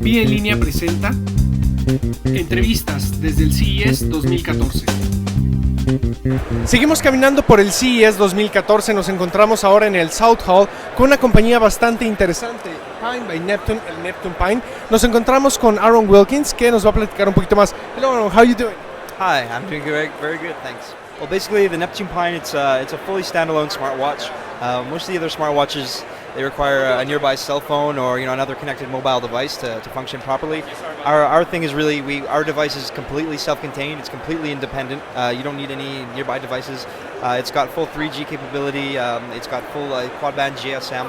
Vía en línea presenta entrevistas desde el CES 2014. Seguimos caminando por el CES 2014, nos encontramos ahora en el South Hall con una compañía bastante interesante, Pine by Neptune, el Neptune Pine. Nos encontramos con Aaron Wilkins, que nos va a platicar un poquito más. Hello Aaron, how are you doing? Hi, I'm doing very good, thanks. Well, basically the Neptune Pine, it's a fully standalone smartwatch. Most of the other smartwatches, they require a nearby cell phone or another connected mobile device to function properly. Our thing is really, our device is completely self-contained. It's completely independent. You don't need any nearby devices. It's got full 3G capability. It's got full quad-band GSM.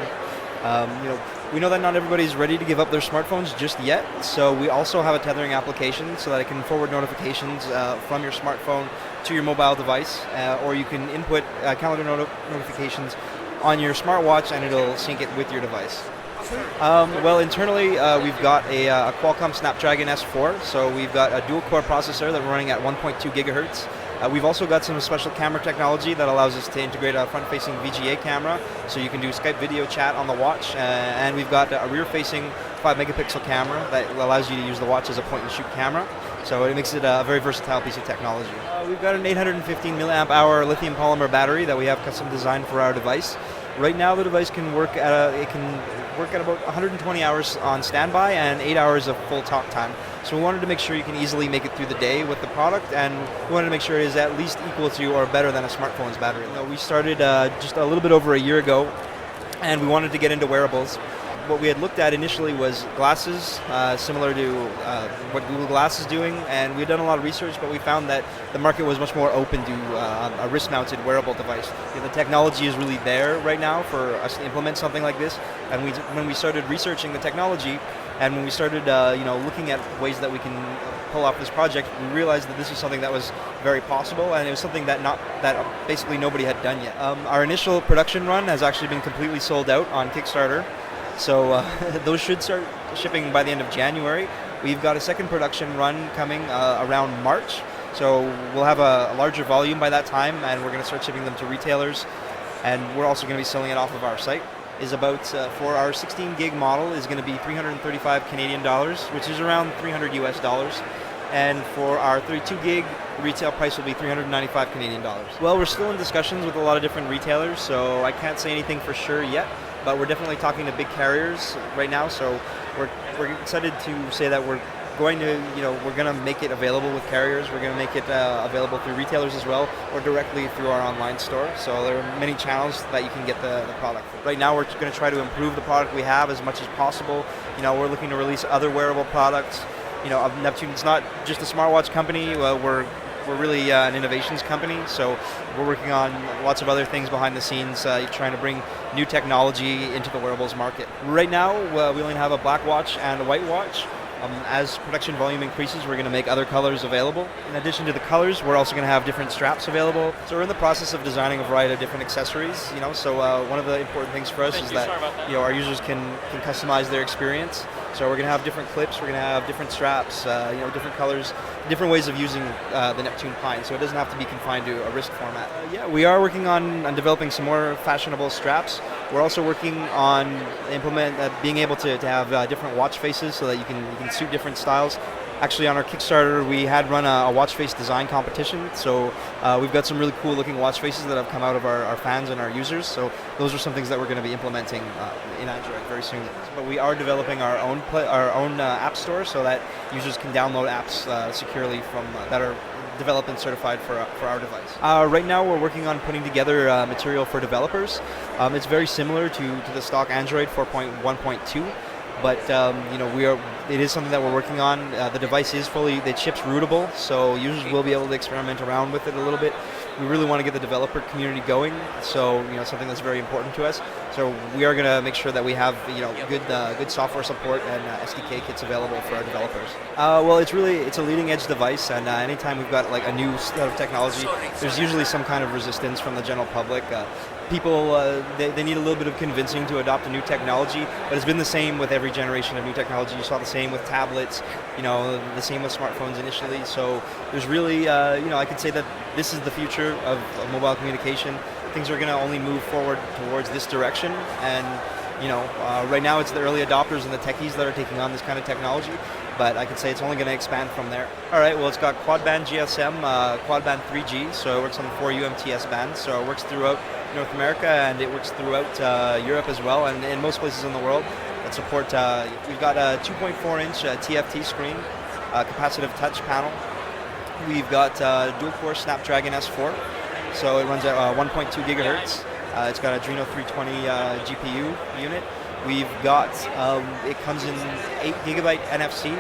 We know that not everybody's ready to give up their smartphones just yet, so we also have a tethering application so that it can forward notifications from your smartphone to your mobile device, or you can input calendar notifications on your smartwatch and it'll sync it with your device. Well, internally we've got a Qualcomm Snapdragon S4, so we've got a dual-core processor that's running at 1.2 gigahertz. We've also got some special camera technology that allows us to integrate a front-facing VGA camera, so you can do Skype video chat on the watch, and we've got a rear-facing 5-megapixel camera that allows you to use the watch as a point-and-shoot camera, so it makes it a very versatile piece of technology. We've got an 815 milliamp hour lithium polymer battery that we have custom designed for our device. Right now the device can work at about 120 hours on standby and 8 hours of full talk time. So we wanted to make sure you can easily make it through the day with the product, and we wanted to make sure it is at least equal to or better than a smartphone's battery. We started just a little bit over a year ago, and we wanted to get into wearables. What we had looked at initially was glasses, similar to what Google Glass is doing, and we had done a lot of research, but we found that the market was much more open to a wrist-mounted wearable device. The technology is really there right now for us to implement something like this, and when we started researching the technology, and when we started looking at ways that we can pull off this project, we realized that this is something that was very possible, and it was something that basically nobody had done yet. Our initial production run has actually been completely sold out on Kickstarter. So those should start shipping by the end of January. We've got a second production run coming around March. So we'll have a larger volume by that time, and we're going to start shipping them to retailers. And we're also going to be selling it off of our site. Is about for our 16 gig model is going to be 335 Canadian dollars, which is around 300 US dollars. And for our 32 gig, the retail price will be 395 Canadian dollars. Well, we're still in discussions with a lot of different retailers, so I can't say anything for sure yet. But we're definitely talking to big carriers right now, so we're excited to say that we're going to make it available with carriers. We're going to make it available through retailers as well, or directly through our online store. So there are many channels that you can get the product. Right now, we're going to try to improve the product we have as much as possible. We're looking to release other wearable products. Neptune is not just a smartwatch company. We're really an innovations company, so we're working on lots of other things behind the scenes, trying to bring new technology into the wearables market. Right now, we only have a black watch and a white watch. As production volume increases, we're going to make other colors available. In addition to the colors, we're also going to have different straps available. So we're in the process of designing a variety of different accessories. So one of the important things for us is that our users can customize their experience. So we're going to have different clips, we're going to have different straps, different colors, different ways of using the Neptune Pine. So it doesn't have to be confined to a wrist format. We are working on developing some more fashionable straps. We're also working on being able to have different watch faces so that you can suit different styles. Actually, on our Kickstarter, we had run a watch face design competition, so we've got some really cool looking watch faces that have come out of our fans and our users, so those are some things that we're going to be implementing in Android very soon. But we are developing our own app store so that users can download apps securely from that are developed and certified for our device. Right now we're working on putting together material for developers. It's very similar to the stock Android 4.1.2. But it is something that we're working on. The device is the chip's rootable, so users will be able to experiment around with it a little bit. We really want to get the developer community going, so something that's very important to us. So we are going to make sure that we have good software support and SDK kits available for our developers. Well, it's a leading edge device, and anytime we've got a new set of technology, there's usually some kind of resistance from the general public. People, they need a little bit of convincing to adopt a new technology, but it's been the same with every generation of new technology. You saw the same with tablets, the same with smartphones initially. So there's really, I could say that this is the future of mobile communication. things are going to only move forward towards this direction. And right now it's the early adopters and the techies that are taking on this kind of technology, but I can say it's only going to expand from there. All right, well, it's got quad band GSM, quad band 3G, so it works on the 4 UMTS bands, so it works throughout North America and it works throughout Europe as well, and in most places in the world that support. We've got a 2.4-inch TFT screen, capacitive touch panel. We've got dual-core Snapdragon S4, so it runs at 1.2 gigahertz. It's got a Adreno 320 GPU unit. We've got, it comes in 8 gigabyte NFC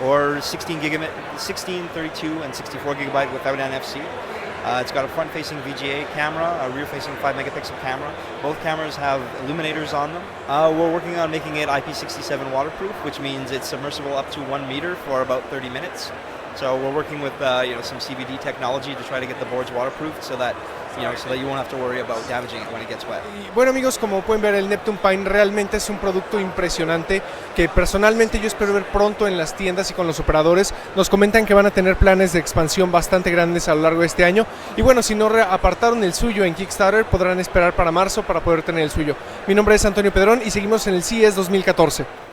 or 16 gigabit, 16, 32, and 64 gigabyte without NFC. It's got a front-facing VGA camera, a rear-facing 5 megapixel camera. Both cameras have illuminators on them. We're working on making it IP67 waterproof, which means it's submersible up to 1 meter for about 30 minutes. So we're working with some CVD technology to try to get the boards waterproofed so that you won't have to worry about damaging it when it gets wet. Y bueno, amigos, como pueden ver, el Neptune Pine realmente es un producto impresionante que personalmente yo espero ver pronto en las tiendas y con los operadores. Nos comentan que van a tener planes de expansión bastante grandes a lo largo de este año. Y bueno, si no apartaron el suyo en Kickstarter, podrán esperar para marzo para poder tener el suyo. Mi nombre es Antonio Pedrón y seguimos en el CES 2014.